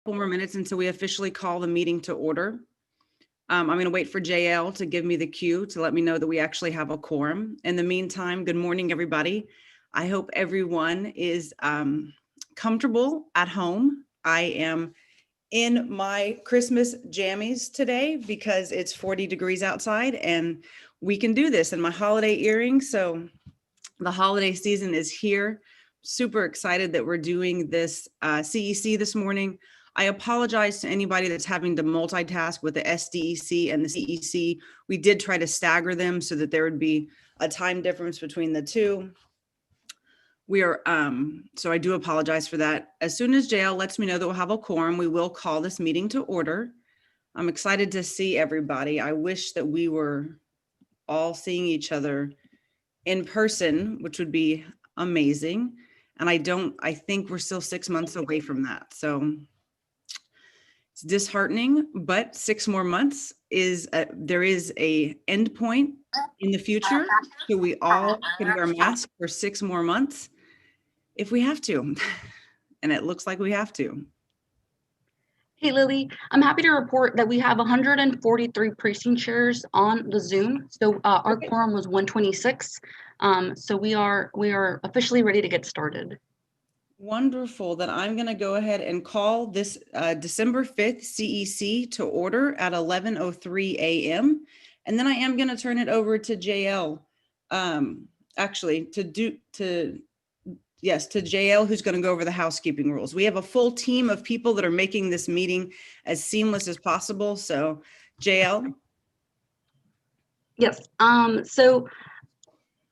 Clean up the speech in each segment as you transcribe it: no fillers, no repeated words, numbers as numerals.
More minutes until we officially call the meeting to order. I'm going to wait for JL to give me the cue to let me know that we actually have a quorum. In the meantime, good morning, everybody. I hope everyone is comfortable at home. I am in my Christmas jammies today because it's 40 degrees outside and we can do this, and my holiday earrings. So the holiday season is here. Super excited that we're doing this CEC this morning. I apologize to anybody that's having to multitask with the SDEC and the CEC. We did try to stagger them so that there would be a time difference between the two. We are, so I do apologize for that. As soon as JL lets me know that we'll have a quorum, we will call this meeting to order. I'm excited to see everybody. I wish that we were all seeing each other in person, which would be amazing. And I think we're still 6 months away from that. So it's disheartening, but 6 more months there is a end point in the future. So we all can wear masks for 6 more months if we have to. And it looks like we have to. Hey, Lily, I'm happy to report that we have 143 precinct chairs on the Zoom. So our quorum was 126. So we are officially ready to get started. Wonderful. Then I'm going to go ahead and call this December 5th CEC to order at 11:03 a.m. And then I am going to turn it over to JL, actually to JL, who's going to go over the housekeeping rules. We have a full team of people that are making this meeting as seamless as possible. So JL. Yes. So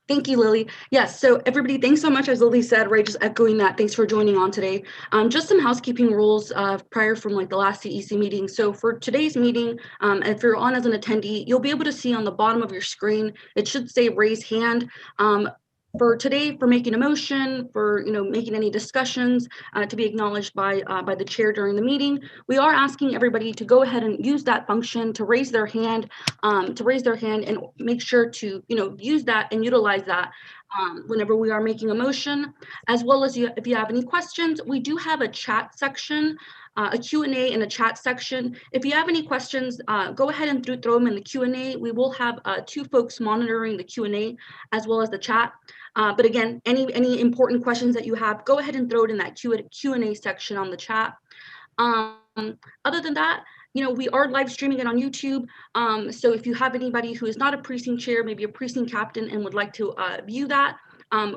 thank you, Lily. Yes, so everybody, thanks so much. As Lily said, right, just echoing that, thanks for joining on today. Just some housekeeping rules prior from like the last CEC meeting. So for today's meeting, if you're on as an attendee, you'll be able to see on the bottom of your screen, it should say raise hand. For today, for making a motion, for making any discussions to be acknowledged by the chair during the meeting, we are asking everybody to go ahead and use that function to raise their hand, and make sure to use that and utilize that whenever we are making a motion, as well as if you have any questions. We do have a chat section, a Q&A and a chat section. If you have any questions, go ahead and throw them in the Q&A. We will have 2 folks monitoring the Q&A as well as the chat. But again, any important questions that you have, go ahead and throw it in that Q&A section on the chat. Other than that, we are live streaming it on YouTube. So if you have anybody who is not a precinct chair, maybe a precinct captain, and would like to view that,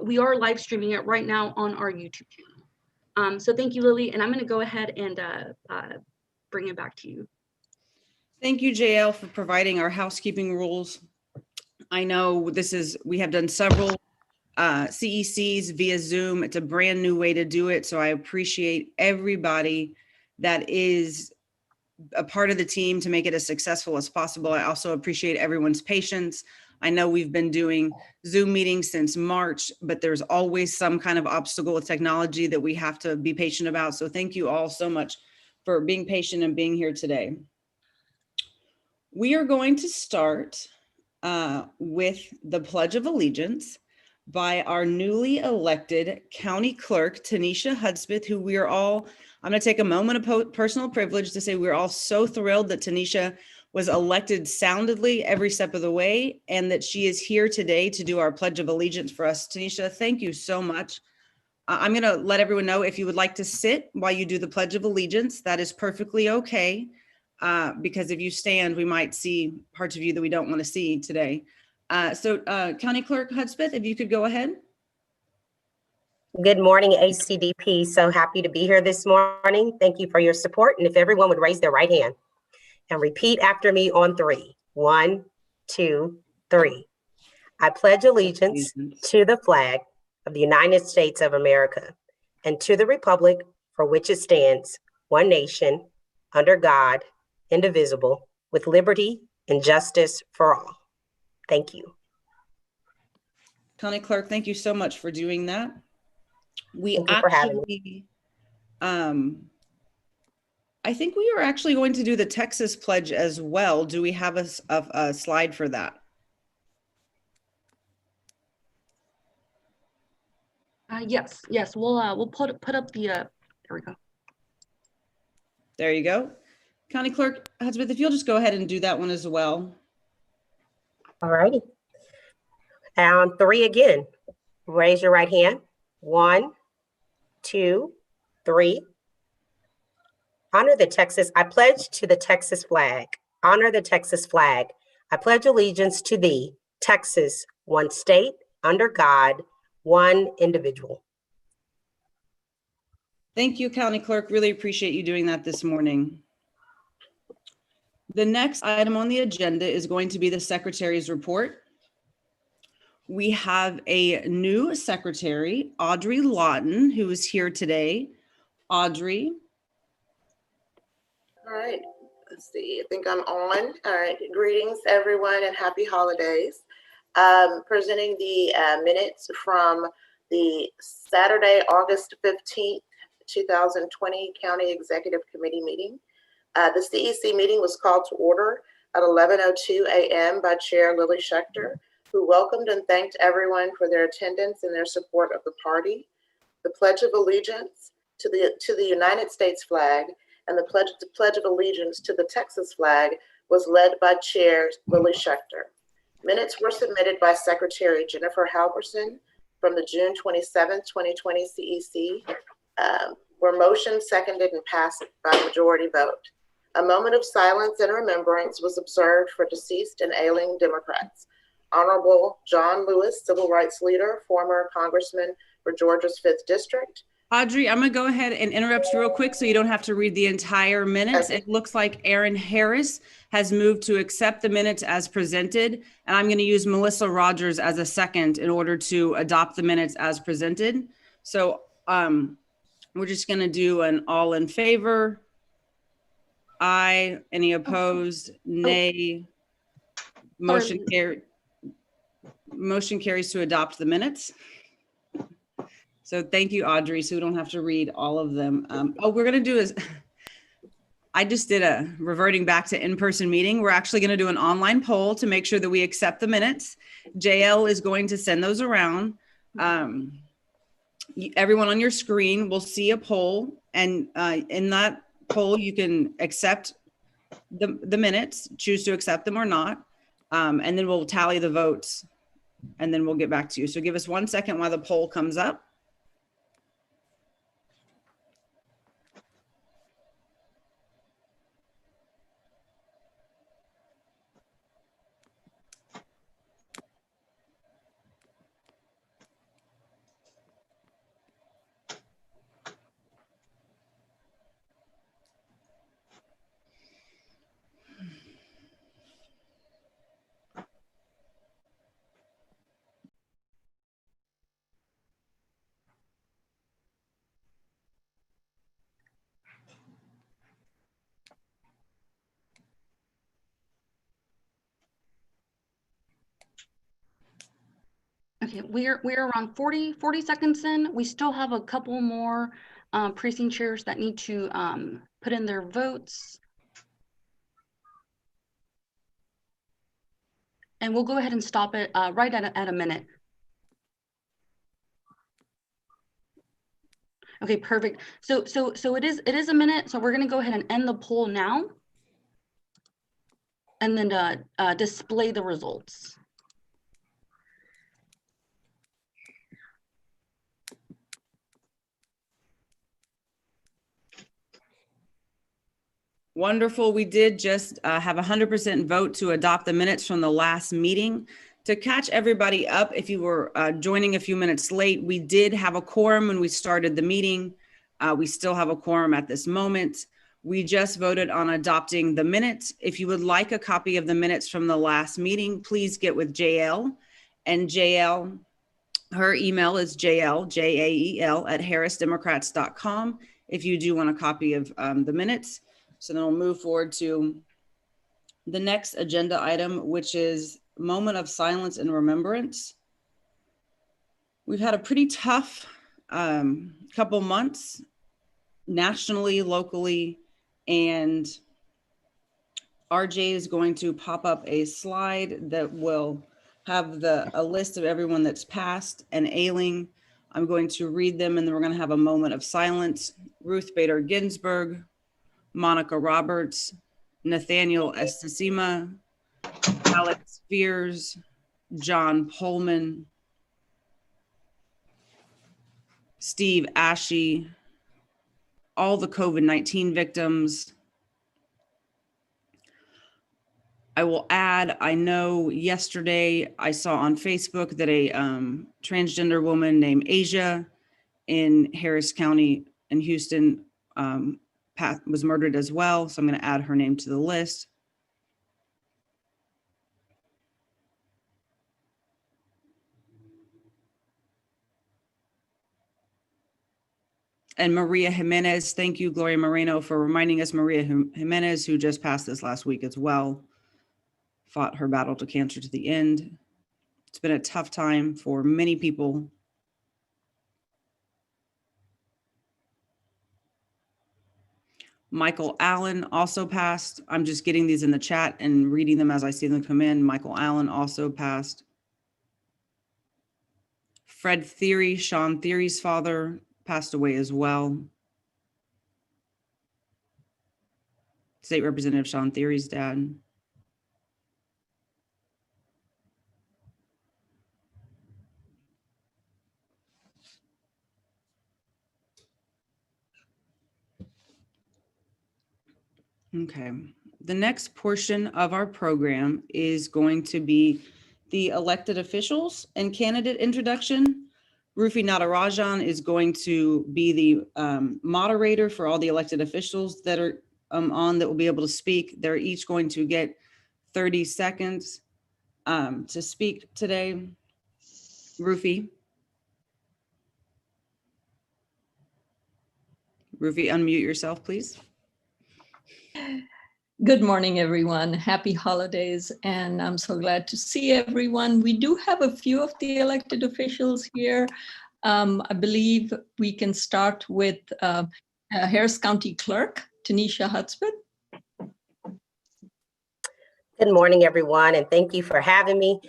we are live streaming it right now on our YouTube channel. So thank you, Lily, and I'm going to go ahead and bring it back to you. Thank you, JL, for providing our housekeeping rules. I know we have done several CECs via Zoom. It's a brand new way to do it. So I appreciate everybody that is a part of the team to make it as successful as possible. I also appreciate everyone's patience. I know we've been doing Zoom meetings since March, but there's always some kind of obstacle with technology that we have to be patient about. So thank you all so much for being patient and being here today. We are going to start with the Pledge of Allegiance by our newly elected county clerk, Tanisha Hudspeth, who I'm going to take a moment of personal privilege to say we're all so thrilled that Tanisha was elected soundly every step of the way, and that she is here today to do our Pledge of Allegiance for us. Tanisha, thank you so much. I'm going to let everyone know if you would like to sit while you do the Pledge of Allegiance, that is perfectly okay, because if you stand, we might see parts of you that we don't want to see today. So County Clerk Hudspeth, if you could go ahead. Good morning, HCDP. So happy to be here this morning. Thank you for your support. And if everyone would raise their right hand and repeat after me on 3. 1, 2, 3. I pledge allegiance to the flag of the United States of America and to the republic for which it stands, one nation, under God, indivisible, with liberty and justice for all. Thank you. County Clerk, thank you so much for doing that. I think we are actually going to do the Texas pledge as well. Do we have a slide for that? Yes. We'll put up the. There we go. There you go. County Clerk Hudspeth, if you'll just go ahead and do that one as well. All righty. And 3 again. Raise your right hand. 1, 2, 3. Honor the Texas. I pledge to the Texas flag. Honor the Texas flag. I pledge allegiance to thee, Texas, one state, under God, one individual. Thank you, County Clerk. Really appreciate you doing that this morning. The next item on the agenda is going to be the Secretary's report. We have a new secretary, Audrey Lawton, who is here today. Audrey. All right, let's see, I think I'm on. All right, greetings everyone and happy holidays. Presenting the minutes from the Saturday, August 15th, 2020 County Executive Committee meeting. The CEC meeting was called to order at 11:02 a.m. by Chair Lillie Schechter, who welcomed and thanked everyone for their attendance and their support of the party. The Pledge of Allegiance to the United States flag and the Pledge of Allegiance to the Texas flag was led by Chair Lillie Schechter. Minutes were submitted by Secretary Jennifer Halverson from the June 27, 2020 CEC, were motioned, seconded, and passed by majority vote. A moment of silence and remembrance was observed for deceased and ailing Democrats. Honorable John Lewis, Civil Rights Leader, former Congressman for Georgia's 5th District. Audrey, I'm gonna go ahead and interrupt you real quick so you don't have to read the entire minutes. Okay. It looks like Aaron Harris has moved to accept the minutes as presented, and I'm gonna use Melissa Rogers as a second in order to adopt the minutes as presented. So we're just gonna do an all in favor. Aye. Any opposed? Nay. Motion carries to adopt the minutes. So thank you, Audrey. So we don't have to read all of them. We're going to do is, I just did a reverting back to in-person meeting. We're actually going to do an online poll to make sure that we accept the minutes. JL is going to send those around. Everyone on your screen will see a poll, and in that poll, you can accept the minutes, choose to accept them or not, and then we'll tally the votes, and then we'll get back to you. So give us 1 second while the poll comes up. Okay, we're around 40 seconds in. We still have a couple more precinct chairs that need to put in their votes. And we'll go ahead and stop it right at a minute. Okay, perfect. So it is a minute. So we're gonna go ahead and end the poll now, and then display the results. Wonderful. We did just have 100% vote to adopt the minutes from the last meeting. To catch everybody up, if you were joining a few minutes late, we did have a quorum when we started the meeting. We still have a quorum at this moment. We just voted on adopting the minutes. If you would like a copy of the minutes from the last meeting, please get with JL. And JL, her email is JAEL@harrisdemocrats.com if you do want a copy of the minutes. So then we'll move forward to the next agenda item, which is moment of silence and remembrance. We've had a pretty tough couple months nationally, locally, and RJ is going to pop up a slide that will have a list of everyone that's passed and ailing. I'm going to read them, and then we're going to have a moment of silence. Ruth Bader Ginsburg, Monica Roberts, Nathaniel Estesima, Alex Fears, John Pullman, Steve Ashe, all the COVID-19 victims. I will add, I know yesterday I saw on Facebook that a transgender woman named Asia in Harris County in Houston was murdered as well. So I'm going to add her name to the list. And Maria Jimenez, thank you, Gloria Moreno, for reminding us. Maria Jimenez, who just passed this last week as well, fought her battle to cancer to the end. It's been a tough time for many people. Michael Allen also passed. I'm just getting these in the chat and reading them as I see them come in. Michael Allen also passed. Fred Theory, Sean Theory's father, passed away as well. State Representative Sean Theory's dad. Okay, the next portion of our program is going to be the elected officials and candidate introduction. Rufi Natarajan is going to be the moderator for all the elected officials that are that will be able to speak. They're each going to get 30 seconds to speak today. Rufi, unmute yourself, please. Good morning, everyone. Happy holidays, and I'm so glad to see everyone. We do have a few of the elected officials here. I believe we can start with Harris County Clerk, Tanisha Hudspeth. Good morning, everyone, and thank you for having me.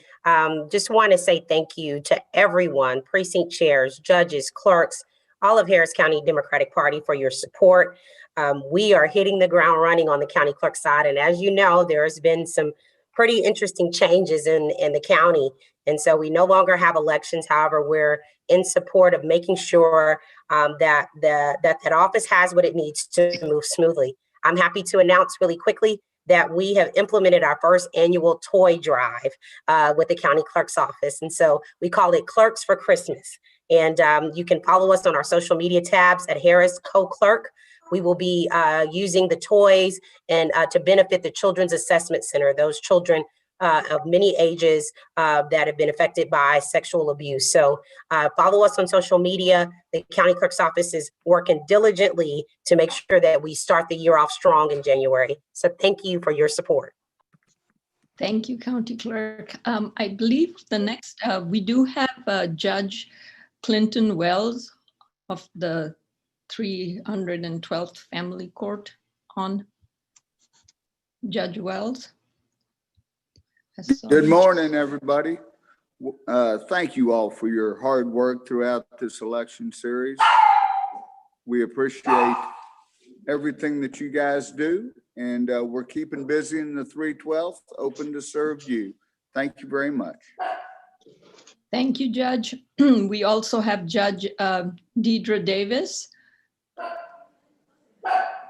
Just want to say thank you to everyone, precinct chairs, judges, clerks, all of Harris County Democratic Party for your support. We are hitting the ground running on the county clerk side. And as you know, there's been some pretty interesting changes in the county. And so we no longer have elections. However, we're in support of making sure that that office has what it needs to move smoothly. I'm happy to announce really quickly that we have implemented our first annual toy drive with the county clerk's office. And so we call it Clerks for Christmas. And you can follow us on our social media tabs at Harris Co-Clerk. We will be using the toys and to benefit the Children's Assessment Center, those children of many ages that have been affected by sexual abuse. So follow us on social media. The county clerk's office is working diligently to make sure that we start the year off strong in January. So thank you for your support. Thank you, County Clerk. I believe the next, we do have Judge Clinton Wells of the 312th Family Court on. Judge Wells. Good morning, everybody. Thank you all for your hard work throughout this election series. We appreciate everything that you guys do, and we're keeping busy in the 312th, open to serve you. Thank you very much. Thank you, Judge. We also have Judge Deidre Davis.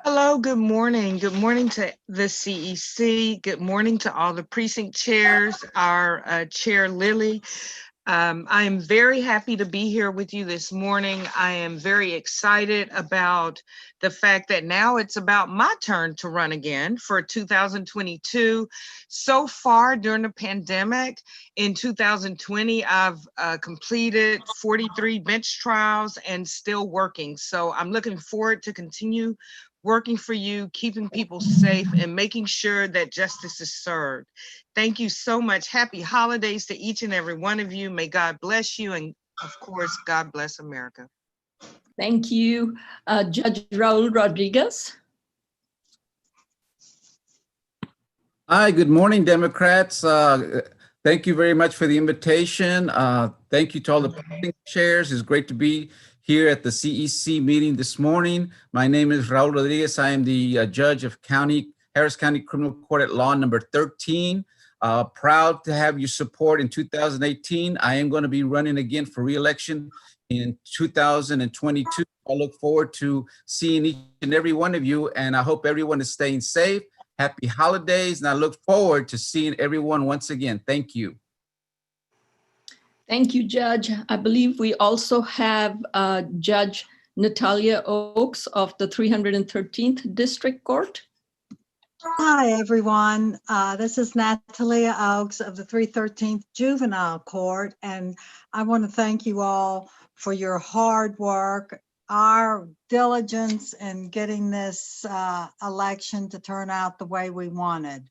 Hello, good morning. Good morning to the CEC. Good morning to all the precinct chairs, our Chair Lillie. I am very happy to be here with you this morning. I am very excited about the fact that now it's about my turn to run again for 2022. So far during the pandemic in 2020, I've completed 43 bench trials and still working. So I'm looking forward to continue working for you, keeping people safe, and making sure that justice is served. Thank you so much. Happy holidays to each and every one of you. May God bless you. And of course, God bless America. Thank you. Judge Raul Rodriguez. Hi, good morning, Democrats. Thank you very much for the invitation. Thank you to all the chairs. It's great to be here at the CEC meeting this morning. My name is Raul Rodriguez. I am the judge of Harris County Criminal Court at Law number 13. Proud to have your support in 2018. I am going to be running again for re-election in 2022. I look forward to seeing each and every one of you, and I hope everyone is staying safe. Happy holidays, and I look forward to seeing everyone once again. Thank you. Thank you, Judge. I believe we also have Judge Natalia Oakes of the 313th District Court. Hi, everyone. This is Natalia Oakes of the 313th Juvenile Court, and I want to thank you all for your hard work, our diligence in getting this election to turn out the way we wanted.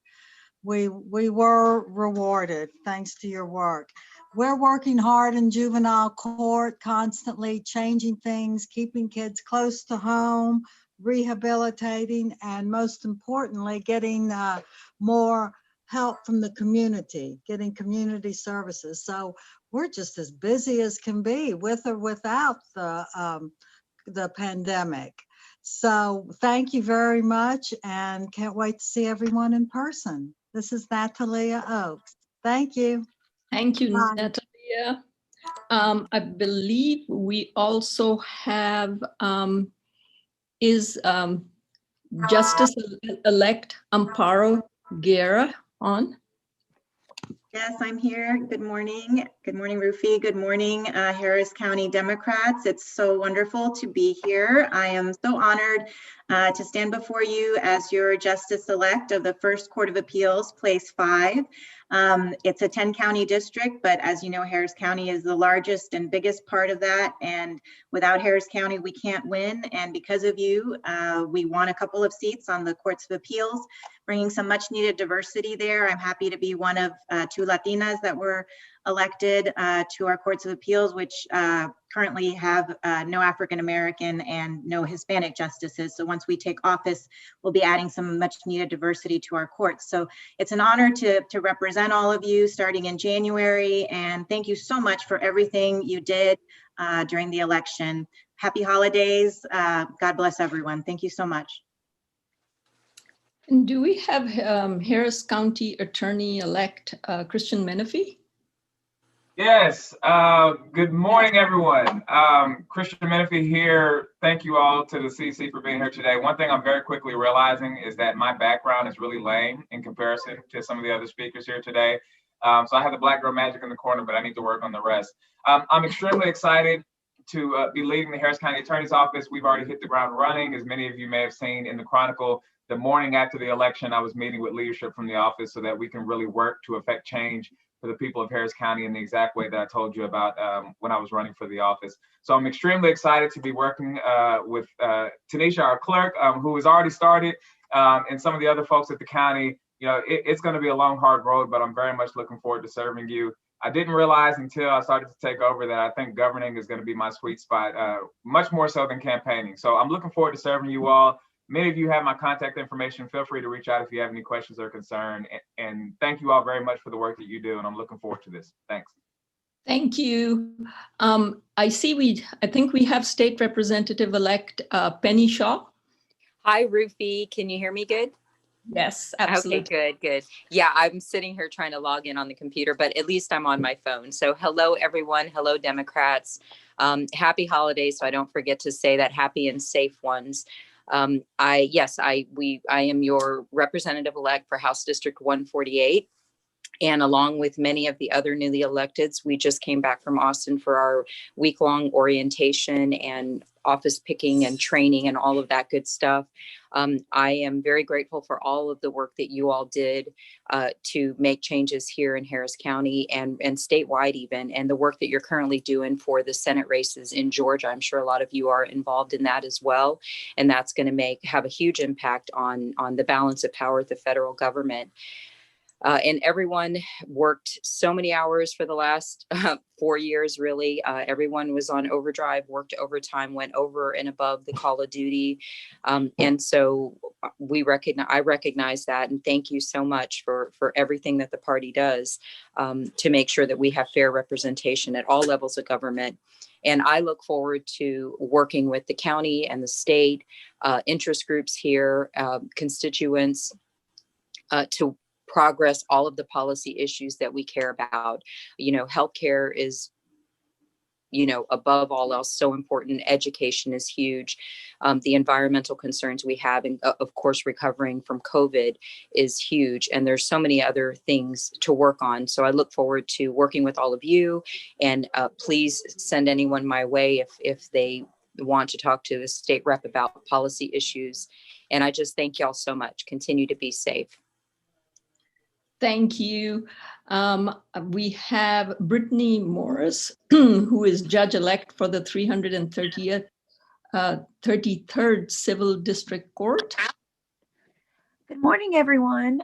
We were rewarded thanks to your work. We're working hard in juvenile court, constantly changing things, keeping kids close to home, rehabilitating, and most importantly, getting more help from the community, getting community services. So we're just as busy as can be, with or without the pandemic. So thank you very much, and can't wait to see everyone in person. This is Natalia Oakes. Thank you. Thank you, Bye. Natalia. I believe we also have Justice-elect Amparo Guerra on. Yes, I'm here. Good morning. Good morning, Rufy. Good morning, Harris County Democrats. It's so wonderful to be here. I am so honored to stand before you as your Justice-elect of the First Court of Appeals, Place 5. It's a 10-county district, but as you know, Harris County is the largest and biggest part of that. And without Harris County, we can't win. And because of you, we won a couple of seats on the Courts of Appeals, bringing some much needed diversity there. I'm happy to be one of 2 Latinas that were elected to our Courts of Appeals, which currently have no African American and no Hispanic justices. So once we take office, we'll be adding some much needed diversity to our courts. So it's an honor to represent all of you starting in January. And thank you so much for everything you did during the election. Happy holidays. God bless everyone. Thank you so much. And do we have Harris County Attorney-elect Christian Menifee? Yes, good morning, everyone. Christian Menifee here. Thank you all to the CEC for being here today. One thing I'm very quickly realizing is that my background is really lame in comparison to some of the other speakers here today. So I have the black girl magic in the corner, but I need to work on the rest. I'm extremely excited to be leading the Harris County Attorney's Office. We've already hit the ground running. As many of you may have seen in the Chronicle, the morning after the election, I was meeting with leadership from the office so that we can really work to affect change for the people of Harris County in the exact way that I told you about when I was running for the office. So I'm extremely excited to be working with Tanisha, our clerk, who has already started, and some of the other folks at the county. You know, it's going to be a long, hard road, but I'm very much looking forward to serving you. I didn't realize until I started to take over that I think governing is going to be my sweet spot, much more so than campaigning. So I'm looking forward to serving you all. Many of you have my contact information. Feel free to reach out if you have any questions or concern. And thank you all very much for the work that you do. And I'm looking forward to this. Thanks. Thank you. I think we have State Representative-elect Penny Shaw. Hi, Rufy. Can you hear me good? Yes, absolutely. Okay, good. Yeah, I'm sitting here trying to log in on the computer, but at least I'm on my phone. So hello, everyone. Hello, Democrats. Happy holidays. So I don't forget to say that, happy and safe ones. I am your representative-elect for House District 148. And along with many of the other newly electeds, we just came back from Austin for our week-long orientation and office picking and training and all of that good stuff. I am very grateful for all of the work that you all did to make changes here in Harris County and statewide even, and the work that you're currently doing for the Senate races in Georgia. I'm sure a lot of you are involved in that as well. And that's going to have a huge impact on the balance of power at the federal government. And everyone worked so many hours for the last 4 years, really. Everyone was on overdrive, worked overtime, went over and above the call of duty. And so I recognize that. And thank you so much for everything that the party does to make sure that we have fair representation at all levels of government. And I look forward to working with the county and the state, interest groups here, constituents, to progress all of the policy issues that we care about. You know, healthcare is, you know, above all else, so important. Education is huge. The environmental concerns we have, and of course, recovering from COVID is huge. And there's so many other things to work on. So I look forward to working with all of you. And please send anyone my way if they want to talk to a state rep about policy issues. And I just thank y'all so much. Continue to be safe. Thank you. We have Brittany Morris, who is judge-elect for the 33rd Civil District Court. Good morning, everyone.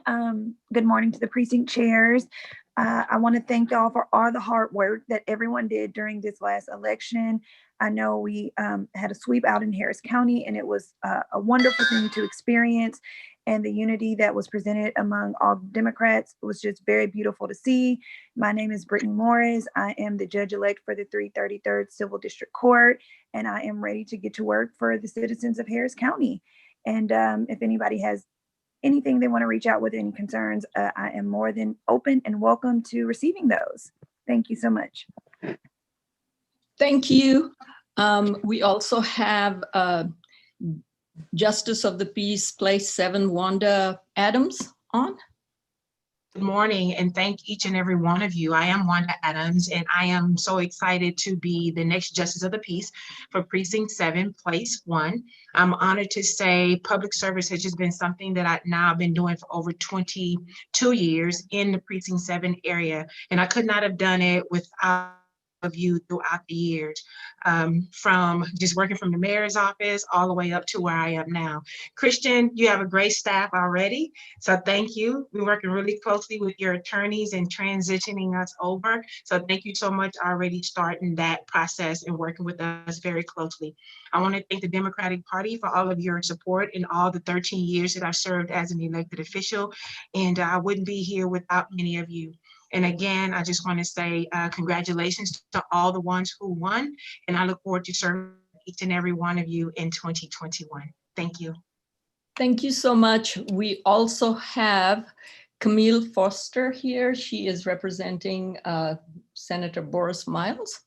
Good morning to the precinct chairs. I want to thank y'all for all the hard work that everyone did during this last election. I know we had a sweep out in Harris County, and it was a wonderful thing to experience. And the unity that was presented among all Democrats was just very beautiful to see. My name is Brittany Morris. I am the judge-elect for the 333rd Civil District Court, and I am ready to get to work for the citizens of Harris County. And if anybody has anything they want to reach out with, any concerns, I am more than open and welcome to receiving those. Thank you so much. Thank you. We also have Justice of the Peace, Place 7, Wanda Adams on. Good morning, and thank each and every one of you. I am Wanda Adams, and I am so excited to be the next Justice of the Peace for Precinct 7, Place 1. I'm honored to say public service has just been something that I've now been doing for over 22 years in the Precinct 7 area, and I could not have done it without of you throughout the years, from just working from the mayor's office all the way up to where I am now. Christian, you have a great staff already, so thank you. We're working really closely with your attorneys and transitioning us over, so thank you so much already starting that process and working with us very closely. I want to thank the Democratic Party for all of your support in all the 13 years that I've served as an elected official, and I wouldn't be here without many of you. And again, I just want to say congratulations to all the ones who won, and I look forward to serving each and every one of you in 2021. Thank you. Thank you so much. We also have Camille Foster here. She is representing Senator Boris Miles.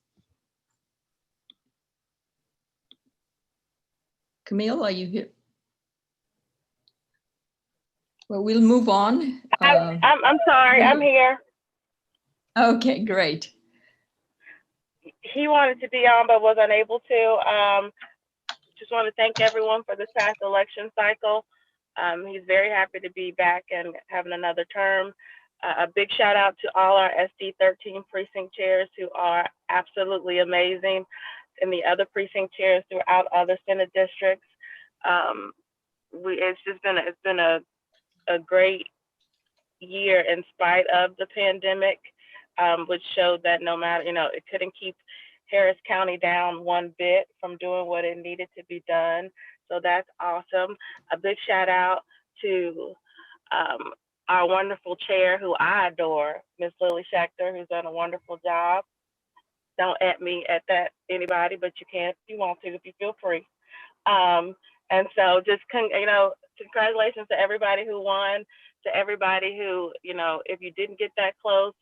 Camille, are you here? Well, we'll move on. I'm sorry, I'm here. Okay, great. He wanted to be on, but was unable to. Just want to thank everyone for this past election cycle. He's very happy to be back and having another term. A big shout out to all our SD 13 precinct chairs who are absolutely amazing, and the other precinct chairs throughout other Senate districts. It's been a great year in spite of the pandemic. Which showed that no matter, it couldn't keep Harris County down one bit from doing what it needed to be done. So that's awesome. A big shout out to our wonderful chair, who I adore, Miss Lillie Schechter, who's done a wonderful job. Don't at me at that, anybody, but you can if you want to, if you feel free. And so just, congratulations to everybody who won, to everybody who, if you didn't get that close,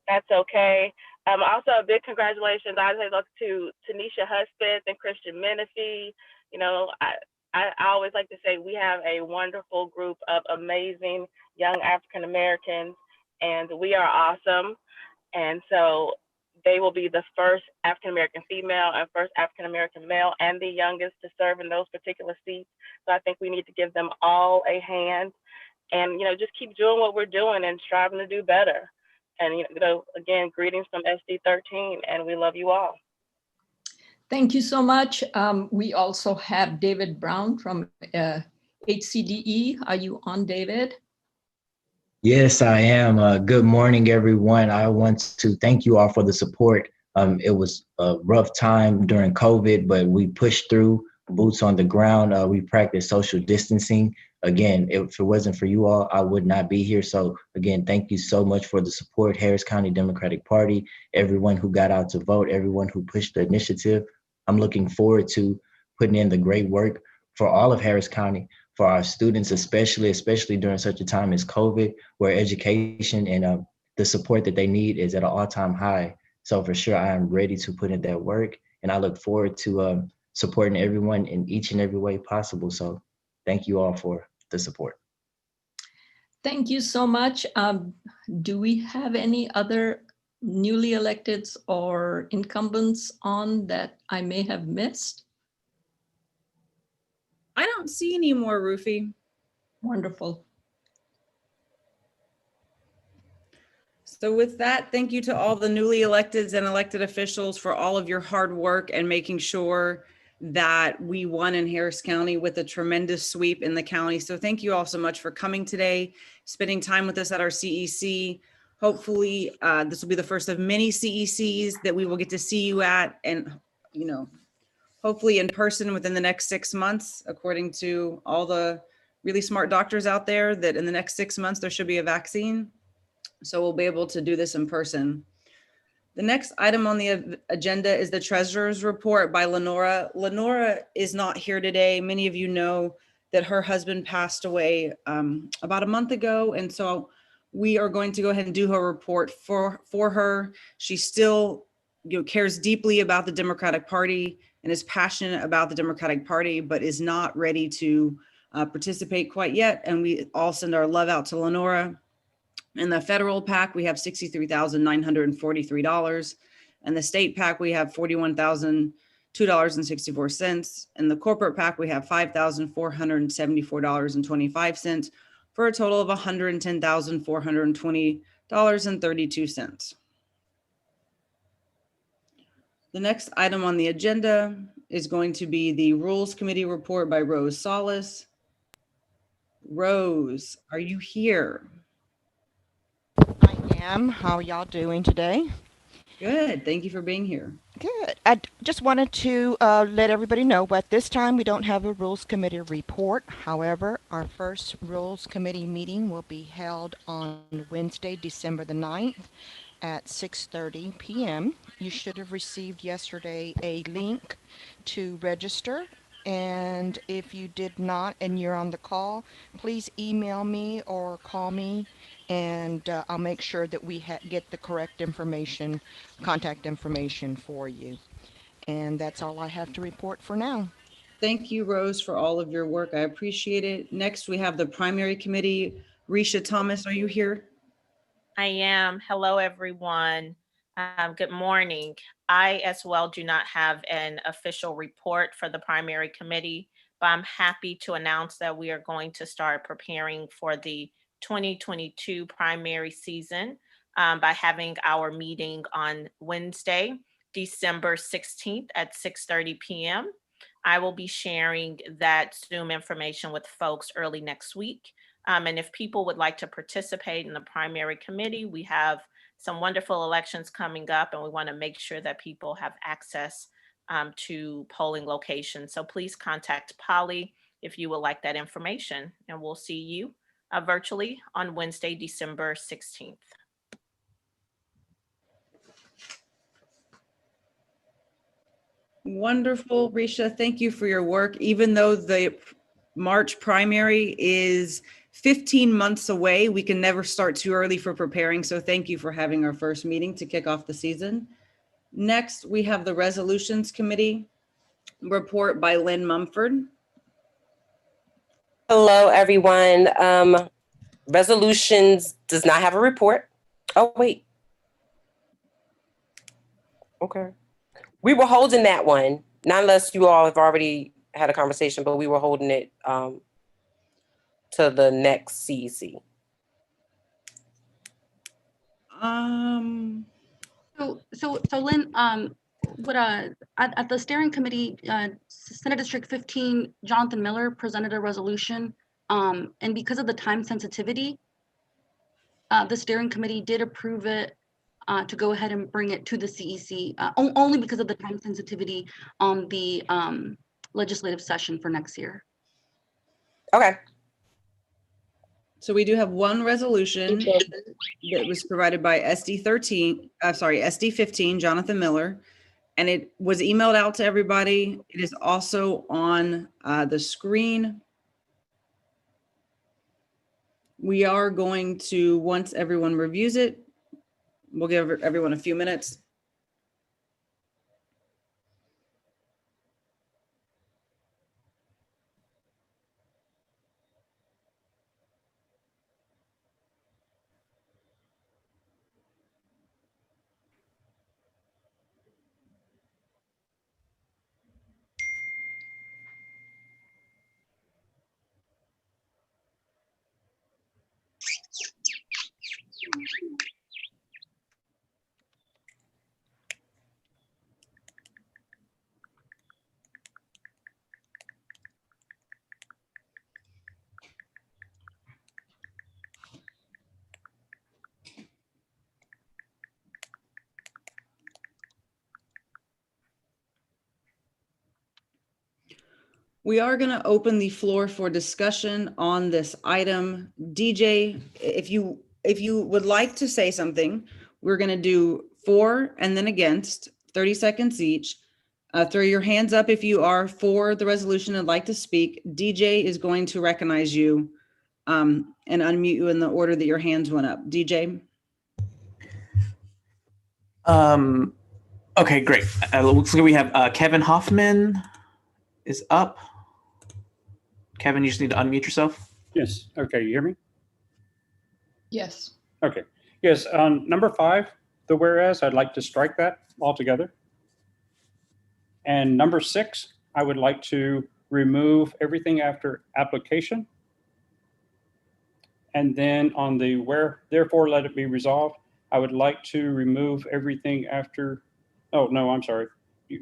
that's okay. Also, a big congratulations, I say, to Tanisha Husband and Christian Menifee. I always like to say we have a wonderful group of amazing young African Americans, and we are awesome. And so they will be the first African American female and first African American male and the youngest to serve in those particular seats. So I think we need to give them all a hand, and just keep doing what we're doing and striving to do better. And again, greetings from SD 13, and we love you all. Thank you so much. We also have David Brown from HCDE. Are you on, David? Yes, I am. Good morning, everyone. I want to thank you all for the support. It was a rough time during COVID, but we pushed through, boots on the ground. We practiced social distancing. again, if it wasn't for you all, I would not be here. So again, thank you so much for the support, Harris County Democratic Party, everyone who got out to vote, everyone who pushed the initiative. I'm looking forward to putting in the great work for all of Harris County, for our students, especially during such a time as COVID, where education and the support that they need is at an all-time high. So for sure, I am ready to put in that work, and I look forward to supporting everyone in each and every way possible. So thank you all for the support. Thank you so much. Do we have any other newly electeds or incumbents on that I may have missed? I don't see any more, Rufy. Wonderful. So with that, thank you to all the newly electeds and elected officials for all of your hard work and making sure that we won in Harris County with a tremendous sweep in the county. So thank you all so much for coming today, spending time with us at our CEC. Hopefully this will be the first of many CECs that we will get to see you at, and hopefully in person within the next 6 months, according to all the really smart doctors out there, that in the next 6 months there should be a vaccine. So we'll be able to do this in person. The next item on the agenda is the treasurer's report by Lenora. Lenora is not here today. Many of you know that her husband passed away about a month ago. And so we are going to go ahead and do her report for her. She still cares deeply about the Democratic Party and is passionate about the Democratic Party, but is not ready to participate quite yet. And we all send our love out to Lenora. In the federal PAC, we have $63,943. And the state PAC, we have $41,002.64. And the corporate PAC, we have $5,474.25 for a total of $110,420.32. The next item on the agenda is going to be the Rules Committee report by Rose Solis. Rose, are you here? How are y'all doing today? Good. Thank you for being here. Good. I just wanted to let everybody know, but this time we don't have a Rules Committee report. However, our first Rules Committee meeting will be held on Wednesday, December the 9th at 6:30 p.m. You should have received yesterday a link to register. And if you did not and you're on the call, please email me or call me, and I'll make sure that we get the correct information, contact information for you. And that's all I have to report for now. Thank you, Rose, for all of your work. I appreciate it. Next, we have the primary committee. Risha Thomas, are you here? I am. Hello, everyone. Good morning. I as well do not have an official report for the primary committee, but I'm happy to announce that we are going to start preparing for the 2022 primary season by having our meeting on Wednesday, December 16th at 6:30 p.m. I will be sharing that Zoom information with folks early next week. And if people would like to participate in the primary committee, we have some wonderful elections coming up, and we want to make sure that people have access to polling locations. So please contact Polly if you would like that information, and we'll see you virtually on Wednesday, December 16th. Wonderful, Risha. Thank you for your work. Even though the March primary is 15 months away, we can never start too early for preparing. So thank you for having our first meeting to kick off the season. Next, we have the Resolutions Committee report by Lynn Mumford. Hello, everyone. Resolutions does not have a report. Oh, wait. Okay. We were holding that one, not unless you all have already had a conversation, but we were holding it to the next CEC. So Lynn, at the steering committee, Senate District 15, Jonathan Miller presented a resolution, and because of the time sensitivity, the steering committee did approve it to go ahead and bring it to the CEC, only because of the time sensitivity on the legislative session for next year. Okay. So we do have one resolution that was provided by SD 15, Jonathan Miller, and it was emailed out to everybody. It is also on the screen. We are going to, once everyone reviews it, we'll give everyone a few minutes. We are going to open the floor for discussion on this item. DJ, if you would like to say something, we're going to do for and then against, 30 seconds each. Throw your hands up if you are for the resolution and like to speak. DJ is going to recognize you and unmute you in the order that your hands went up. DJ? Okay, great. Looks like we have Kevin Hoffman is up. Kevin, you just need to unmute yourself. Yes. Okay. You hear me? Yes. Okay. Yes. On number 5, the whereas, I'd like to strike that altogether. And number 6, I would like to remove everything after application. And then on the where, therefore, let it be resolved, I would like to remove everything after, oh, no, I'm sorry.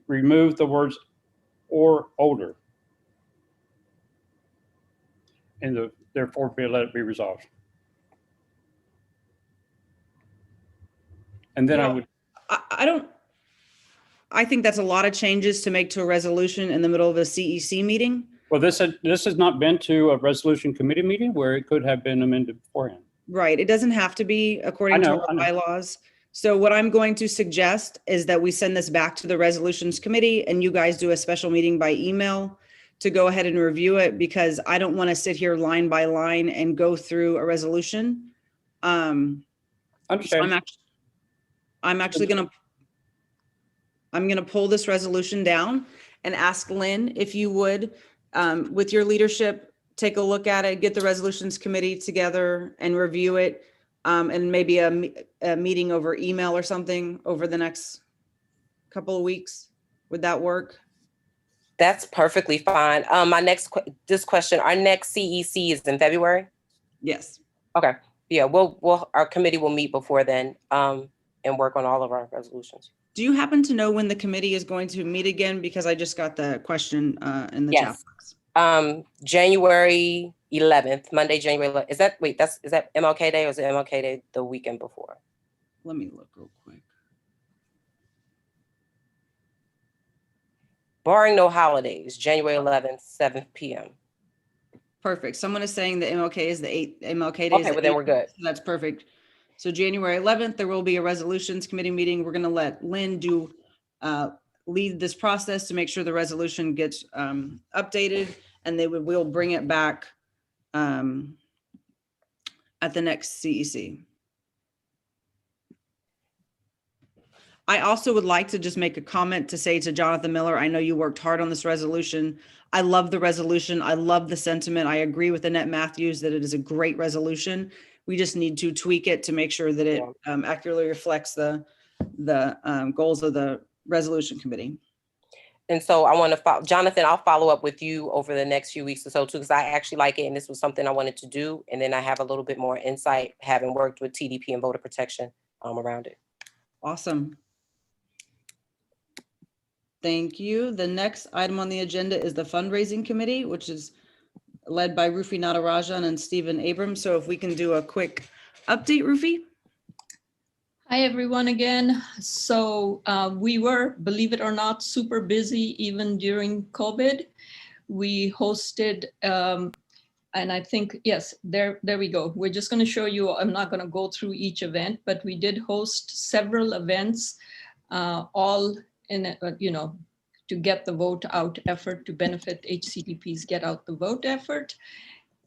Remove the words or older. And the therefore let it be resolved. And then I think that's a lot of changes to make to a resolution in the middle of a CEC meeting. Well, this has not been to a resolution committee meeting where it could have been amended beforehand. Right. It doesn't have to be according to our bylaws. So what I'm going to suggest is that we send this back to the resolutions committee and you guys do a special meeting by email to go ahead and review it, because I don't want to sit here line by line and go through a resolution. So I'm actually going to pull this resolution down and ask Lynn, if you would, with your leadership, take a look at it, get the resolutions committee together and review it, and maybe a meeting over email or something over the next couple of weeks. Would that work? That's perfectly fine. My next question, our next CEC is in February? Yes. Okay. Yeah, our committee will meet before then and work on all of our resolutions. Do you happen to know when the committee is going to meet again? Because I just got the question in the chat box. January 11th, Monday, January 11th. Is that MLK Day or is it MLK Day the weekend before? Let me look real quick. Barring no holidays, January 11th, 7 p.m. Perfect. Someone is saying that MLK is the 8th. MLK Day. Okay, well then we're good. So that's perfect. So January 11th, there will be a resolutions committee meeting. We're going to let Lynn lead this process to make sure the resolution gets updated, and we'll bring it back at the next CEC. I also would like to just make a comment to say to Jonathan Miller, I know you worked hard on this resolution. I love the resolution. I love the sentiment. I agree with Annette Matthews that it is a great resolution. We just need to tweak it to make sure that it accurately reflects the goals of the resolution committee. And so I want to, Jonathan, I'll follow up with you over the next few weeks or so too, because I actually like it and this was something I wanted to do. And then I have a little bit more insight, having worked with TDP and voter protection around it. Awesome. Thank you. The next item on the agenda is the fundraising committee, which is led by Rufi Natarajan and Stephen Abrams. So if we can do a quick update, Rufi. Hi, everyone again. So we were, believe it or not, super busy even during COVID. We hosted an And I think, yes, there we go. We're just going to show you, I'm not going to go through each event, but we did host several events, all in, to get the vote out effort, to benefit HCDP's Get Out the Vote effort.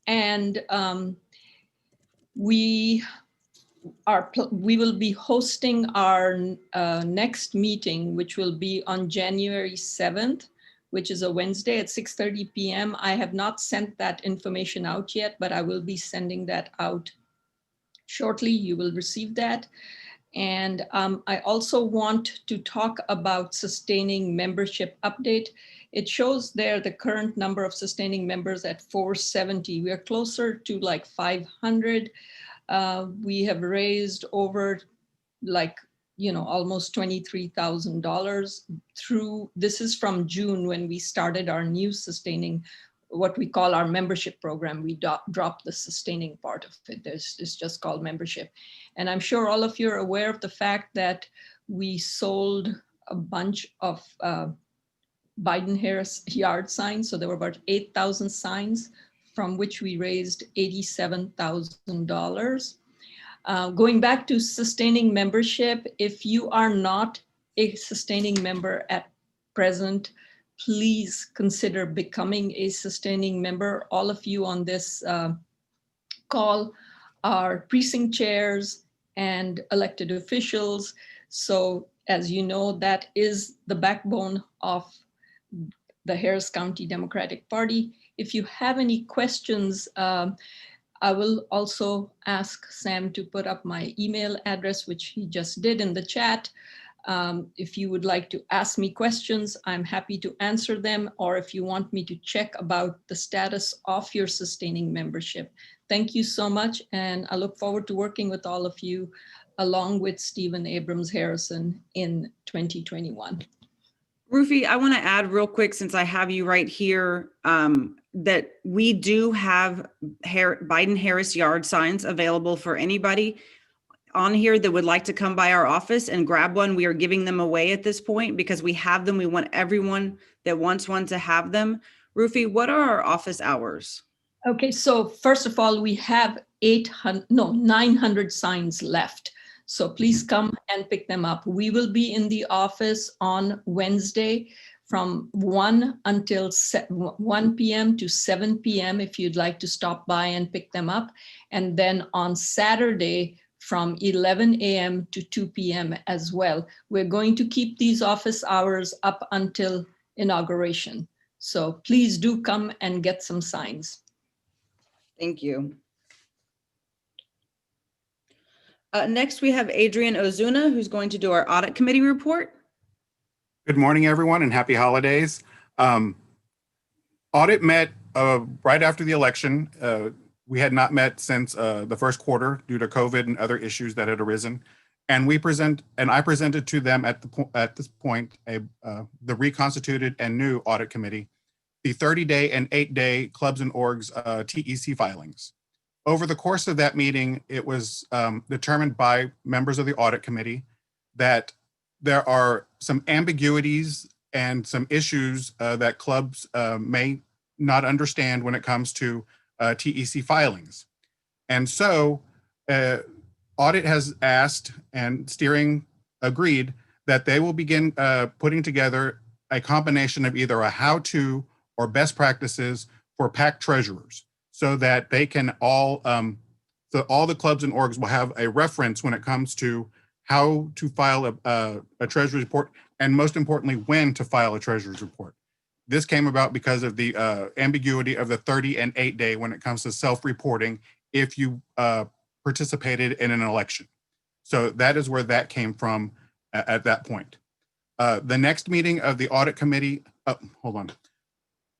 And we will be hosting our next meeting, which will be on January 7th, which is a Wednesday at 6:30 p.m. I have not sent that information out yet, but I will be sending that out shortly. You will receive that. And I also want to talk about sustaining membership update. It shows there the current number of sustaining members at 470. We are closer to like 500. We have raised over almost $23,000 through, this is from June when we started our new sustaining, what we call our membership program. We dropped the sustaining part of it. It's just called membership. And I'm sure all of you are aware of the fact that we sold a bunch of Biden-Harris yard signs. So there were about 8,000 signs, from which we raised $87,000. Going back to sustaining membership, if you are not a sustaining member at present, please consider becoming a sustaining member. All of you on this call are precinct chairs and elected officials. So as you know, that is the backbone of the Harris County Democratic Party. If you have any questions, I will also ask Sam to put up my email address, which he just did in the chat. If you would like to ask me questions, I'm happy to answer them, or if you want me to check about the status of your sustaining membership. Thank you so much, and I look forward to working with all of you along with Stephen Abrams Harrison in 2021. Rufi, I want to add real quick, since I have you right here, that we do have Biden-Harris yard signs available for anybody on here that would like to come by our office and grab one. We are giving them away at this point because we have them. We want everyone that wants one to have them. Rufi, what are our office hours? Okay, so first of all, we have 900 signs left. So please come and pick them up. We will be in the office on Wednesday from 1 p.m. to 7 p.m. if you'd like to stop by and pick them up. And then on Saturday from 11 a.m. to 2 p.m. as well. We're going to keep these office hours up until inauguration. So please do come and get some signs. Thank you. Next, we have Adrian Ozuna, who's going to do our audit committee report. Good morning, everyone, and happy holidays. Audit met right after the election. We had not met since the first quarter due to COVID and other issues that had arisen. And I presented to them at this point the reconstituted and new audit committee, the 30-day and 8-day clubs and orgs TEC filings. Over the course of that meeting, it was determined by members of the audit committee that there are some ambiguities and some issues that clubs may not understand when it comes to TEC filings. And so audit has asked, and steering agreed, that they will begin putting together a combination of either a how-to or best practices for PAC treasurers, so that they can all the clubs and orgs will have a reference when it comes to how to file a treasurer's report, and most importantly, when to file a treasurer's report. This came about because of the ambiguity of the 30 and 8-day when it comes to self-reporting if you participated in an election. So that is where that came from at that point. The next meeting of the audit committee,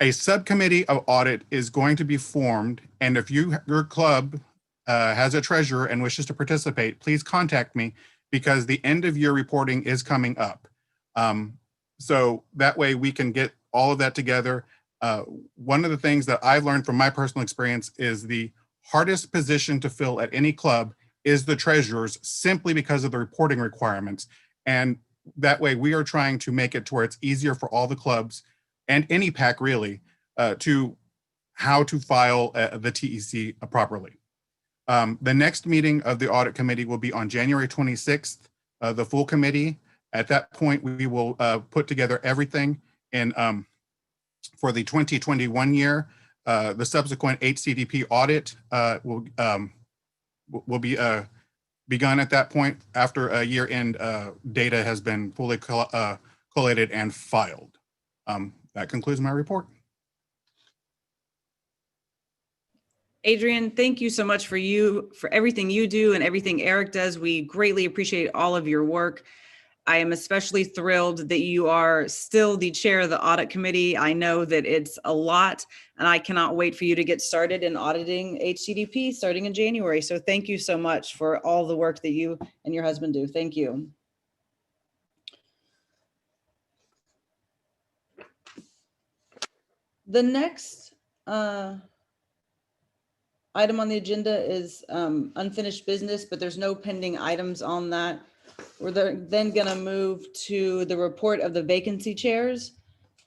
a subcommittee of audit is going to be formed, and if your club has a treasurer and wishes to participate, please contact me, because the end of year reporting is coming up. So that way we can get all of that together. One of the things that I've learned from my personal experience is the hardest position to fill at any club is the treasurers, simply because of the reporting requirements. And that way we are trying to make it to where it's easier for all the clubs and any PAC really to how to file the TEC properly. The next meeting of the audit committee will be on January 26th, the full committee. At that point, we will put together everything in for the 2021 year. The subsequent HCDP audit will be begun at that point after a year-end data has been fully collated and filed. That concludes my report. Adrian, thank you so much for everything you do and everything Eric does. We greatly appreciate all of your work. I am especially thrilled that you are still the chair of the audit committee. I know that it's a lot, and I cannot wait for you to get started in auditing HCDP starting in January. So thank you so much for all the work that you and your husband do. Thank you. The next item on the agenda is unfinished business, but there's no pending items on that. We're then going to move to the report of the vacancy chairs.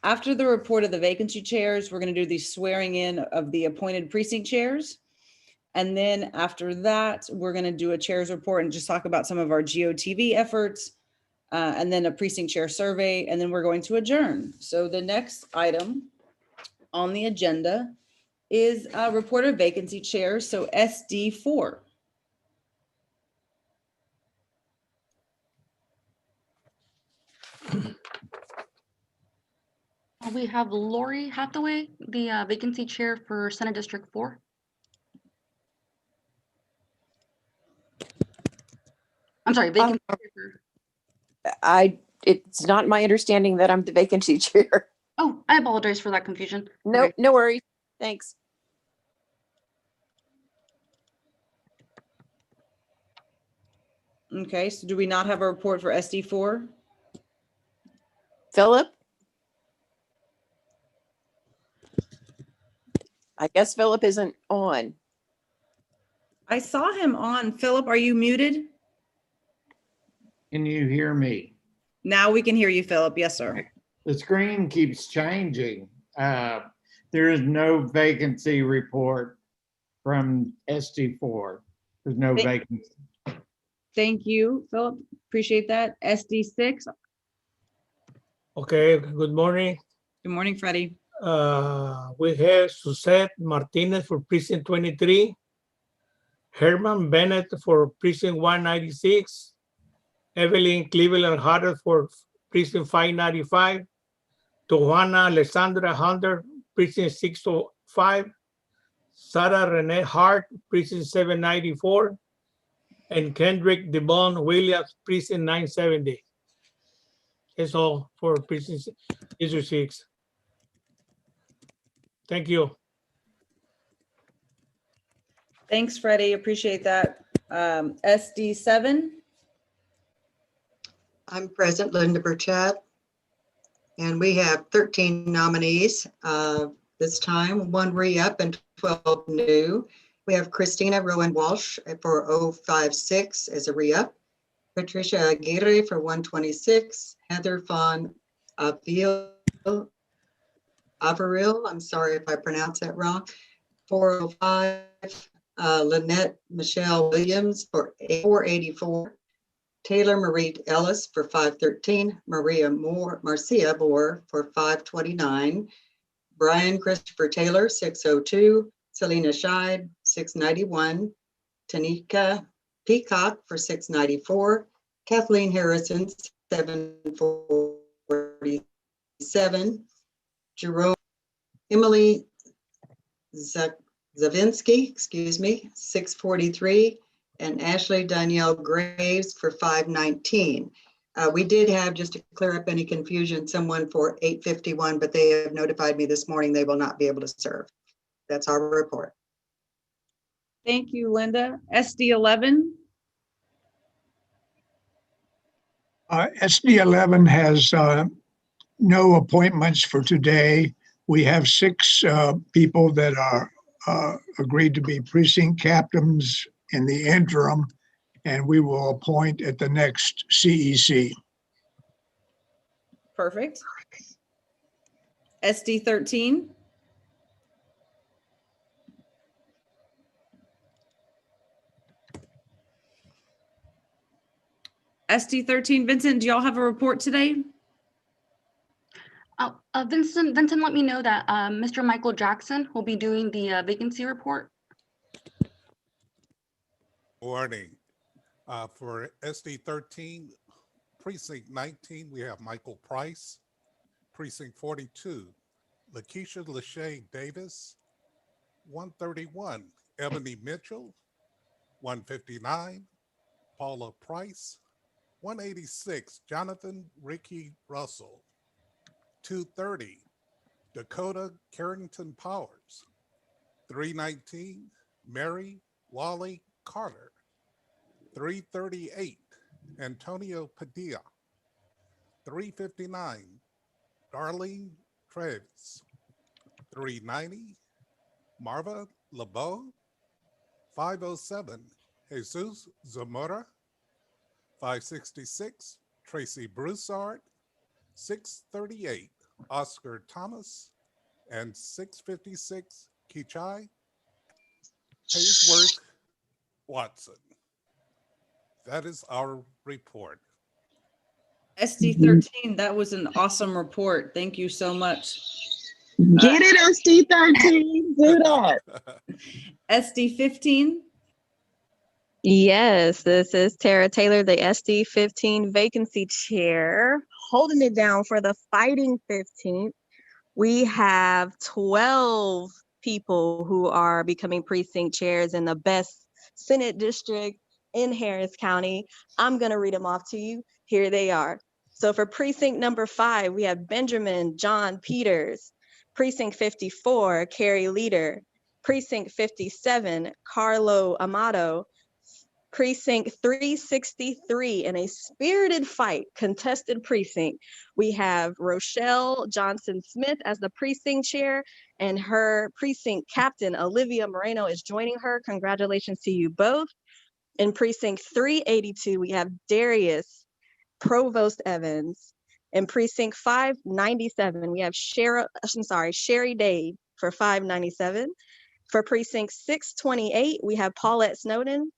After the report of the vacancy chairs, we're going to do the swearing in of the appointed precinct chairs. And then after that, we're going to do a chair's report and just talk about some of our GOTV efforts, and then a precinct chair survey, and then we're going to adjourn. So the next item on the agenda is a report of vacancy chairs, so SD4. We have Lori Hathaway, the vacancy chair for Senate District 4. I'm sorry, vacancy chair. It's not my understanding that I'm the vacancy chair. Oh, I apologize for that confusion. No, Okay. no worries. Thanks. Okay, so do we not have a report for SD4? Philip? I guess Philip isn't on. I saw him on. Philip, are you muted? Can you hear me? Now we can hear you, Philip. Yes, sir. The screen keeps changing. There is no vacancy report from SD4. There's no vacancy. Thank you, Philip. Appreciate that. SD6. Okay, good morning. Good morning, Freddie. We have Suzette Martinez for Precinct 23, Herman Bennett for Precinct 196, Evelyn Cleveland Harder for Precinct 595, Johanna Alessandra Hunter, Precinct 605, Sarah Renee Hart, Precinct 794, and Kendrick Devon Williams, Precinct 970. That's all for Precinct 6. Thank you. Thanks, Freddie. Appreciate that. SD7. I'm present, Linda Burchett. And we have 13 nominees this time, 1 re-up and 12 new. We have Christina Rowan Walsh for 056 as a re-up, Patricia Aguirre for 126, Heather Fawn Avril, I'm sorry if I pronounced that wrong, 405, Lynette Michelle Williams for 484, Taylor Marie Ellis for 513, Marcia Moore for 529, Brian Christopher Taylor, 602, Selena Scheid, 691, Tanika Peacock for 694, Kathleen Harrison, 747, Jerome Emily Zavinsky, 643, and Ashley Danielle Graves for 519. We did have, just to clear up any confusion, someone for 851, but they have notified me this morning they will not be able to serve. That's our report. Thank you, Linda. SD11. SD11 has no appointments for today. We have 6 people that are agreed to be precinct captains in the interim, and we will appoint at the next CEC. Perfect. SD13. SD 13, Vincent, do y'all have a report today? Vincent, let me know that Mr. Michael Jackson will be doing the vacancy report. Morning. For SD 13, Precinct 19, we have Michael Price. Precinct 42, Lakeisha Lachey Davis. 131, Ebony Mitchell. 159, Paula Price. 186, Jonathan Ricky Russell. 230, Dakota Carrington Powers. 319, Mary Wally Carter. 338, Antonio Padilla. 359, Darlene Travis. 390, Marva LeBeau. 507, Jesus Zamora. 566, Tracy Broussard. 638, Oscar Thomas. And 656, Kichai Hayesworth Watson. That is our report. SD 13, that was an awesome report. Thank you so much. Get it, SD 13. Do that. SD 15. Yes, this is Tara Taylor, the SD 15 vacancy chair, holding it down for the Fighting 15th. We have 12 people who are becoming precinct chairs in the best Senate district in Harris County. I'm going to read them off to you. Here they are. So for precinct number 5, we have Benjamin John Peters. Precinct 54, Carrie Leader. Precinct 57, Carlo Amato. Precinct 363, in a spirited fight, contested precinct, we have Rochelle Johnson-Smith as the precinct chair, and her precinct captain, Olivia Moreno, is joining her. Congratulations to you both. In precinct 382, we have Darius Provost Evans. In precinct 597, we have Sherry Dade for 597. For precinct 628, we have Paulette Snowden.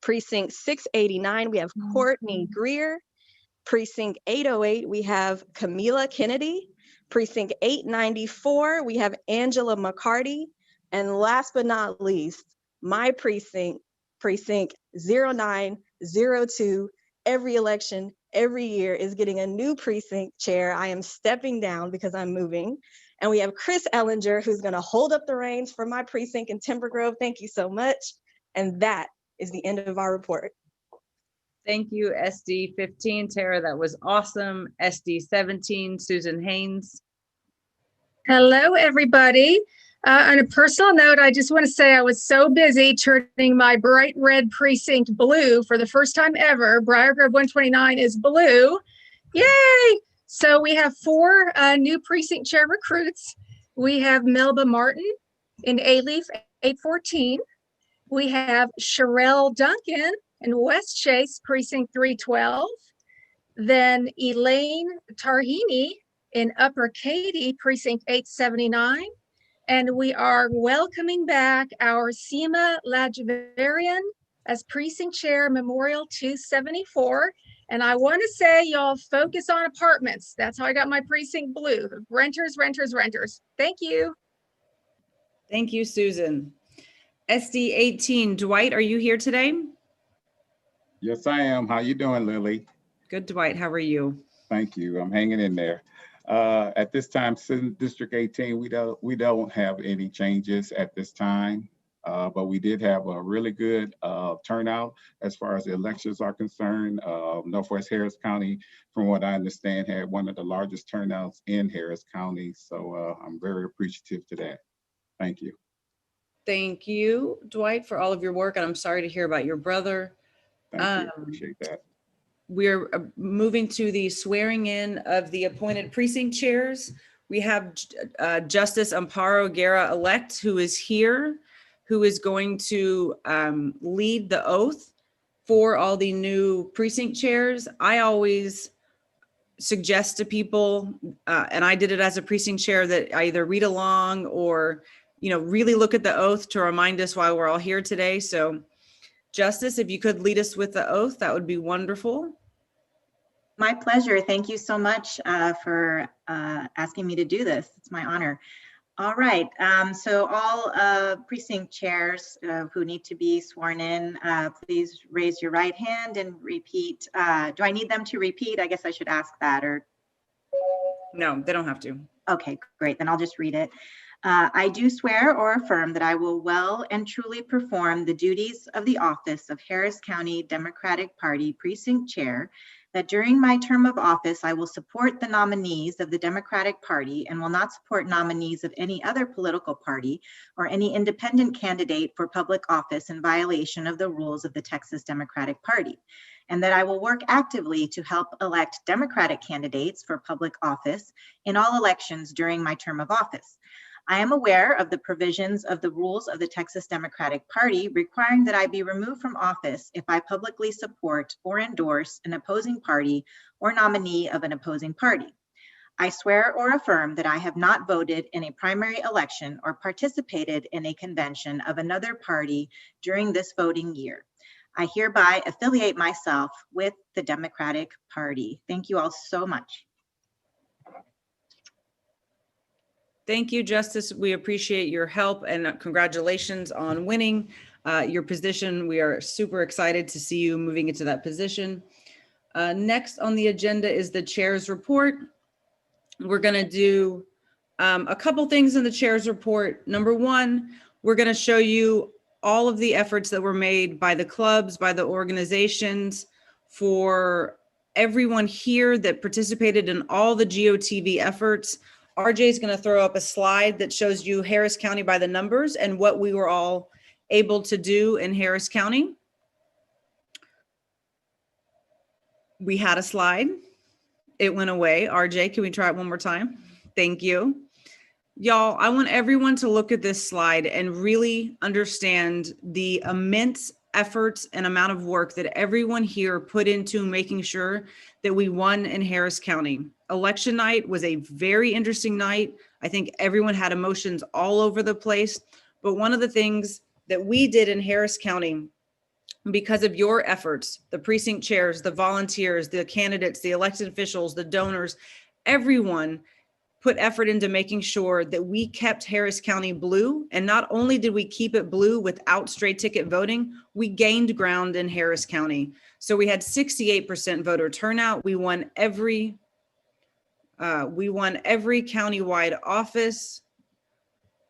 Precinct 689, we have Courtney Greer. Precinct 808, we have Camila Kennedy. Precinct 894, we have Angela McCarty. And last but not least, my precinct, Precinct 0902, every election, every year is getting a new precinct chair. I am stepping down because I'm moving. And we have Chris Ellinger, who's gonna hold up the reins for my precinct in Timber Grove. Thank you so much. And that is the end of our report. Thank you, SD 15, Tara, that was awesome. SD 17, Susan Haynes. Hello, everybody. On a personal note, I just want to say I was so busy turning my bright red precinct blue for the first time ever. Briargrove 129 is blue. Yay! So we have 4 new precinct chair recruits. We have Melba Martin in A-Leaf 814. We have Sherelle Duncan in West Chase, Precinct 312. Then Elaine Tarhini in Upper Katy, Precinct 879. And we are welcoming back our Seema Lajvarian as Precinct Chair, Memorial 274. And I want to say y'all focus on apartments. That's how I got my precinct blue. Renters, renters, renters. Thank you. Thank you, Susan. SD 18, Dwight, are you here today? Yes, I am. How you doing, Lily? Good, Dwight. How are you? Thank you. I'm hanging in there. At this time, District 18, we don't have any changes at this time, but we did have a really good turnout as far as the elections are concerned. Northwest Harris County, from what I understand, had one of the largest turnouts in Harris County. So I'm very appreciative to that. Thank you. Thank you, Dwight, for all of your work. And I'm sorry to hear about your brother. Thank you. Appreciate that. We're moving to the swearing in of the appointed precinct chairs. We have Justice Amparo Guerra-elect, who is here, who is going to lead the oath for all the new precinct chairs. I always suggest to people, and I did it as a precinct chair, that I either read along or really look at the oath to remind us why we're all here today. So Justice, if you could lead us with the oath, that would be wonderful. My pleasure. Thank you so much for asking me to do this. It's my honor. All right. So all precinct chairs who need to be sworn in, please raise your right hand and repeat. Do I need them to repeat? I guess I should ask that, or? No, they don't have to. Okay, great. Then I'll just read it. I do swear or affirm that I will well and truly perform the duties of the office of Harris County Democratic Party Precinct Chair, that during my term of office, I will support the nominees of the Democratic Party and will not support nominees of any other political party or any independent candidate for public office in violation of the rules of the Texas Democratic Party, and that I will work actively to help elect Democratic candidates for public office in all elections during my term of office. I am aware of the provisions of the rules of the Texas Democratic Party requiring that I be removed from office if I publicly support or endorse an opposing party or nominee of an opposing party. I swear or affirm that I have not voted in a primary election or participated in a convention of another party during this voting year. I hereby affiliate myself with the Democratic Party. Thank you all so much. Thank you, Justice. We appreciate your help and congratulations on winning your position. We are super excited to see you moving into that position. Next on the agenda is the chair's report. We're going to do a couple things in the chair's report. Number one, we're going to show you all of the efforts that were made by the clubs, by the organizations, for everyone here that participated in all the GOTV efforts. RJ is going to throw up a slide that shows you Harris County by the numbers and what we were all able to do in Harris County. We had a slide. It went away. RJ, can we try it one more time? Thank you. Y'all, I want everyone to look at this slide and really understand the immense efforts and amount of work that everyone here put into making sure that we won in Harris County. Election night was a very interesting night. I think everyone had emotions all over the place. But one of the things that we did in Harris County, because of your efforts, the precinct chairs, the volunteers, the candidates, the elected officials, the donors, everyone put effort into making sure that we kept Harris County blue. And not only did we keep it blue without straight ticket voting, we gained ground in Harris County. So we had 68% voter turnout. We won every countywide office.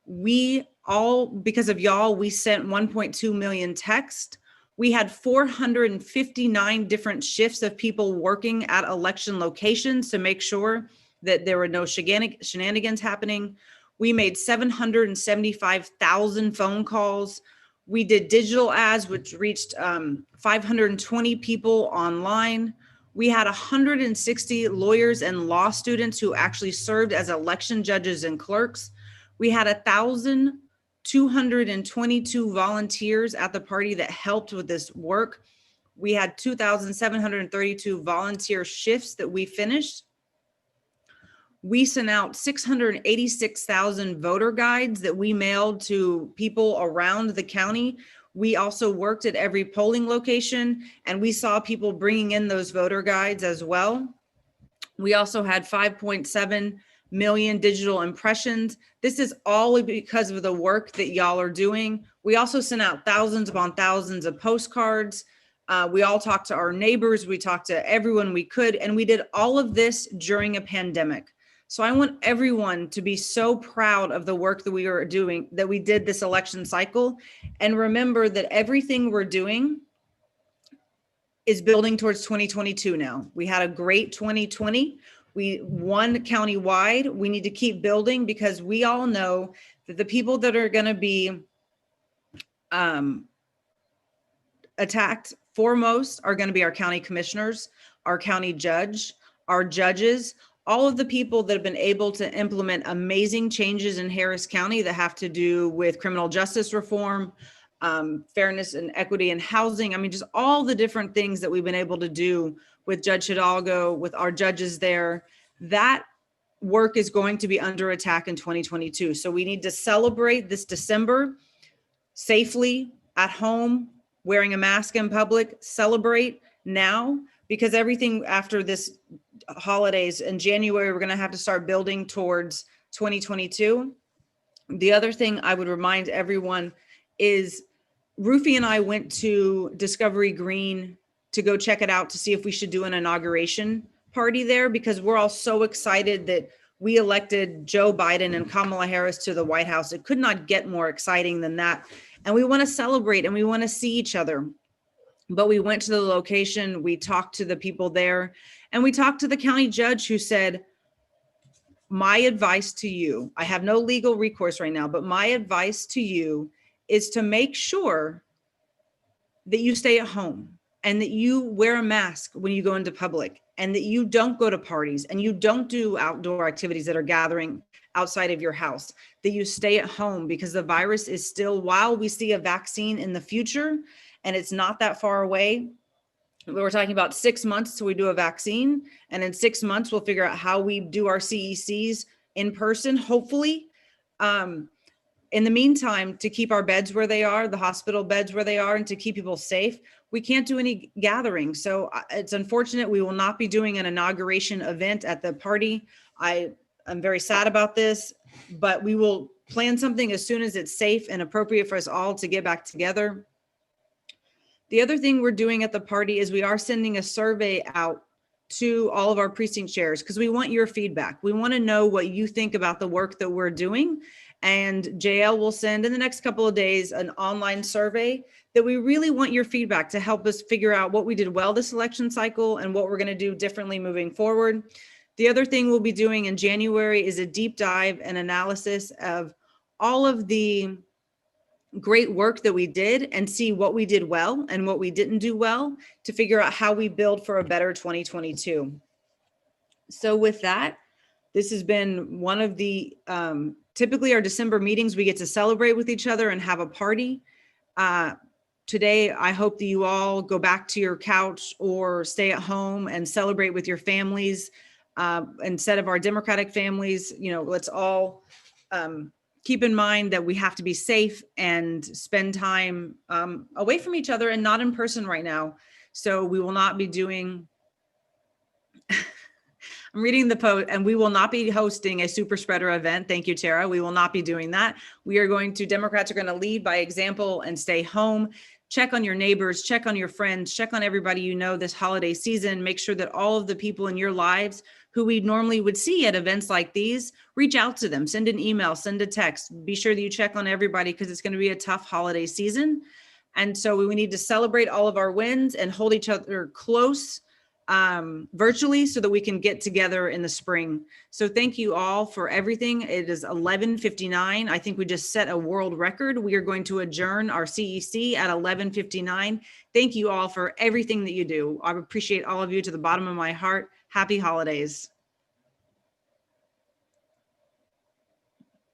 We all, because of y'all, we sent 1.2 million texts. We had 459 different shifts of people working at election locations to make sure that there were no shenanigans happening. We made 775,000 phone calls. We did digital ads, which reached 520 people online. We had 160 lawyers and law students who actually served as election judges and clerks. We had 1,222 volunteers at the party that helped with this work. We had 2,732 volunteer shifts that we finished. We sent out 686,000 voter guides that we mailed to people around the county. We also worked at every polling location, and we saw people bringing in those voter guides as well. We also had 5.7 million digital impressions. This is all because of the work that y'all are doing. We also sent out thousands upon thousands of postcards. We all talked to our neighbors. We talked to everyone we could, and we did all of this during a pandemic. So I want everyone to be so proud of the work that we are doing, that we did this election cycle. And remember that everything we're doing is building towards 2022 now. We had a great 2020. We won countywide. We need to keep building because we all know that the people that are going to be attacked foremost are going to be our county commissioners, our county judge, our judges, all of the people that have been able to implement amazing changes in Harris County that have to do with criminal justice reform, fairness and equity in housing. I mean, just all the different things that we've been able to do with Judge Hidalgo, with our judges there. That work is going to be under attack in 2022. So we need to celebrate this December safely at home, wearing a mask in public, celebrate now, because everything after this holidays in January, we're going to have to start building towards 2022. The other thing I would remind everyone is Rufy and I went to Discovery Green to go check it out to see if we should do an inauguration party there, because we're all so excited that we elected Joe Biden and Kamala Harris to the White House. It could not get more exciting than that. And we want to celebrate and we want to see each other. But we went to the location, we talked to the people there, and we talked to the county judge who said, my advice to you, I have no legal recourse right now, but my advice to you is to make sure that you stay at home and that you wear a mask when you go into public and that you don't go to parties and you don't do outdoor activities that are gathering outside of your house, that you stay at home because the virus is still, while we see a vaccine in the future and it's not that far away, we're talking about 6 months till we do a vaccine. And in 6 months, we'll figure out how we do our CECs in person, hopefully. In the meantime, to keep our beds where they are, the hospital beds where they are, and to keep people safe, we can't do any gatherings. So it's unfortunate we will not be doing an inauguration event at the party. I'm very sad about this, but we will plan something as soon as it's safe and appropriate for us all to get back together. The other thing we're doing at the party is we are sending a survey out to all of our precinct chairs because we want your feedback. We want to know what you think about the work that we're doing. And JL will send in the next couple of days an online survey that we really want your feedback to help us figure out what we did well this election cycle and what we're going to do differently moving forward. The other thing we'll be doing in January is a deep dive and analysis of all of the great work that we did and see what we did well and what we didn't do well to figure out how we build for a better 2022. So with that, this has been one of the, typically our December meetings, we get to celebrate with each other and have a party. Today, I hope that you all go back to your couch or stay at home and celebrate with your families. Instead of our Democratic families, let's all keep in mind that we have to be safe and spend time away from each other and not in person right now. So we will not be doing, I'm reading the post, and we will not be hosting a super spreader event. Thank you, Tara. We will not be doing that. We are going to, Democrats are going to lead by example and stay home. Check on your neighbors, check on your friends, check on everybody you know this holiday season. Make sure that all of the people in your lives who we normally would see at events like these, reach out to them, send an email, send a text. Be sure that you check on everybody because it's going to be a tough holiday season. And so we need to celebrate all of our wins and hold each other close virtually so that we can get together in the spring. So thank you all for everything. It is 11:59. I think we just set a world record. We are going to adjourn our CEC at 11:59. Thank you all for everything that you do. I appreciate all of you to the bottom of my heart. Happy holidays.